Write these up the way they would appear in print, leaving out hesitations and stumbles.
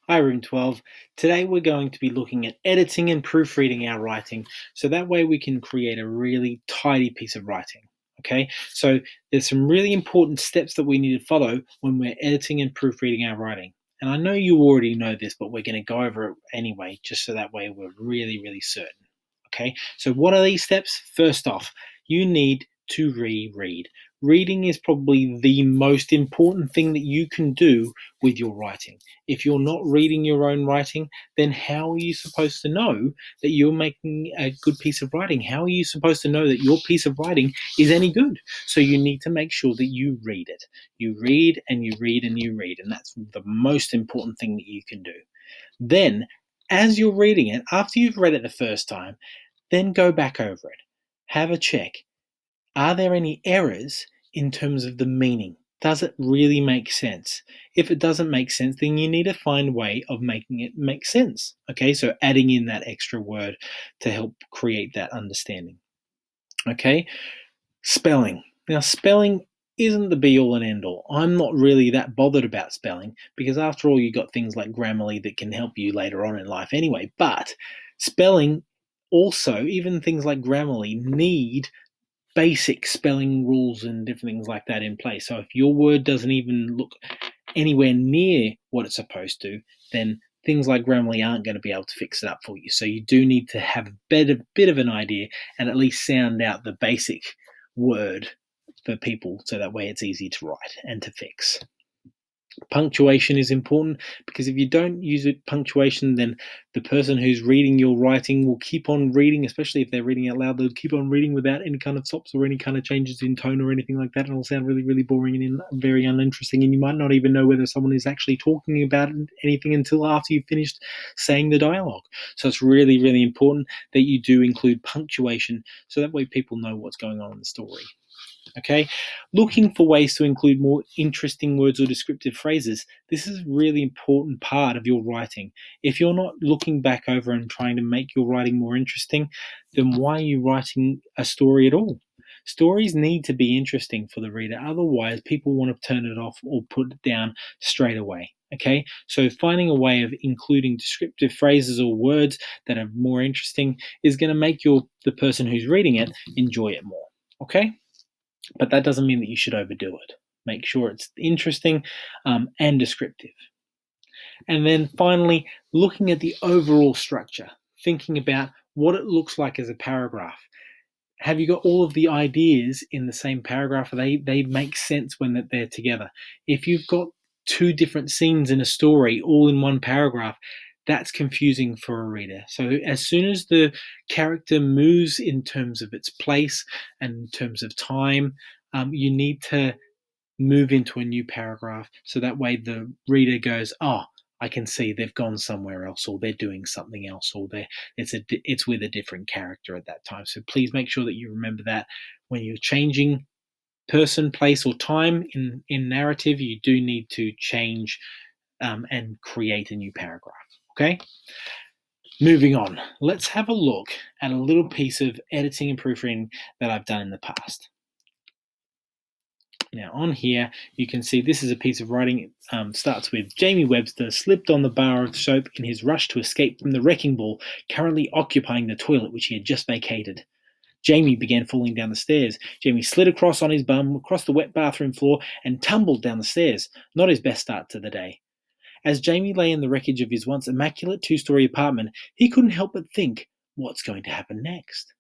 Hi, Room 12. Today we're going to be looking at editing and proofreading our writing so that way we can create a really tidy piece of writing. Okay, so there's some really important steps that we need to follow when we're editing and proofreading our writing. And I know you already know this, but we're going to go over it anyway, just so that way we're really certain. Okay, so what are these steps? First off, you need to reread. Reading is probably the most important thing that you can do with your writing. If you're not reading your own writing, then how are you supposed to know that you're making a good piece of writing? How are you supposed to know that your piece of writing is any good? So you need to make sure that you read it. You read and you read and you read, and that's the most important thing that you can do. Then, as you're reading it, after you've read it the first time, then go back over it. Have a check. Are there any errors in terms of the meaning? Does it really make sense? If it doesn't make sense, then you need to find a way of making it make sense. Okay, so adding in that extra word to help create that understanding. Okay, spelling. Now, spelling isn't the be all and end all. I'm not really that bothered about spelling because, after all, you've got things like Grammarly that can help you later on in life anyway. But spelling also, even things like Grammarly, need basic spelling rules and different things like that in place. So if your word doesn't even look anywhere near what it's supposed to, then things like Grammarly aren't going to be able to fix it up for you. So you do need to have a bit of an idea and at least sound out the basic word for people so that way it's easy to write and to fix. Punctuation is important because if you don't use punctuation, then the person who's reading your writing will keep on reading, especially if they're reading out loud. They'll keep on reading without any kind of stops or any kind of changes in tone or anything like that. And it'll sound really boring and very uninteresting. And you might not even know whether someone is actually talking about anything until after you've finished saying the dialogue. So it's really important that you do include punctuation so that way people know what's going on in the story. Okay, looking for ways to include more interesting words or descriptive phrases. This is a really important part of your writing. If you're not looking back over and trying to make your writing more interesting, then why are you writing a story at all? Stories need to be interesting for the reader, otherwise, people want to turn it off or put it down straight away. Okay, so finding a way of including descriptive phrases or words that are more interesting is going to make the person who's reading it enjoy it more. Okay. But that doesn't mean that you should overdo it. Make sure it's interesting and descriptive. And then finally, looking at the overall structure, thinking about what it looks like as a paragraph. Have you got all of the ideas in the same paragraph? They make sense when they're together. If you've got two different scenes in a story all in one paragraph, that's confusing for a reader. So as soon as the character moves in terms of its place and in terms of time, you need to move into a new paragraph so that way the reader goes, oh, I can see they've gone somewhere else, or they're doing something else, or it's with a different character at that time. So please make sure that you remember that when you're changing person, place, or time in narrative, you do need to change and create a new paragraph. Okay? Moving on, let's have a look at a little piece of editing and proofreading that I've done in the past. Now on here, you can see this is a piece of writing. It starts with Jamie Webster slipped on the bar of soap in his rush to escape from the wrecking ball, currently occupying the toilet which he had just vacated. Jamie began falling down the stairs. Jamie slid across on his bum, across the wet bathroom floor, and tumbled down the stairs. Not his best start to the day. As Jamie lay in the wreckage of his once immaculate two-story apartment, he couldn't help but think, what's going to happen next?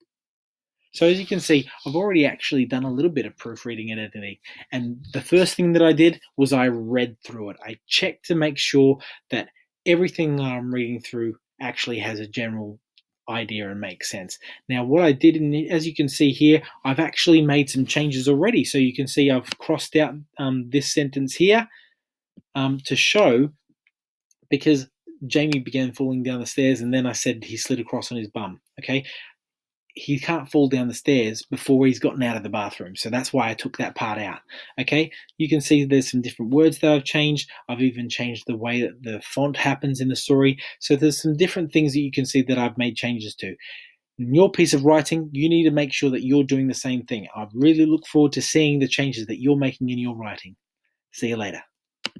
So as you can see, I've already actually done a little bit of proofreading and editing. And the first thing that I did was I read through it. I checked to make sure that everything that I'm reading through actually has a general idea and makes sense. Now, what I did, as you can see here, I've actually made some changes already. So you can see I've crossed out this sentence here to show, because Jamie began falling down the stairs and then I said he slid across on his bum. Okay, he can't fall down the stairs before he's gotten out of the bathroom. So that's why I took that part out. Okay, you can see there's some different words that I've changed. I've even changed the way that the font happens in the story. So there's some different things that you can see that I've made changes to. In your piece of writing, you need to make sure that you're doing the same thing. I really look forward to seeing the changes that you're making in your writing. See you later.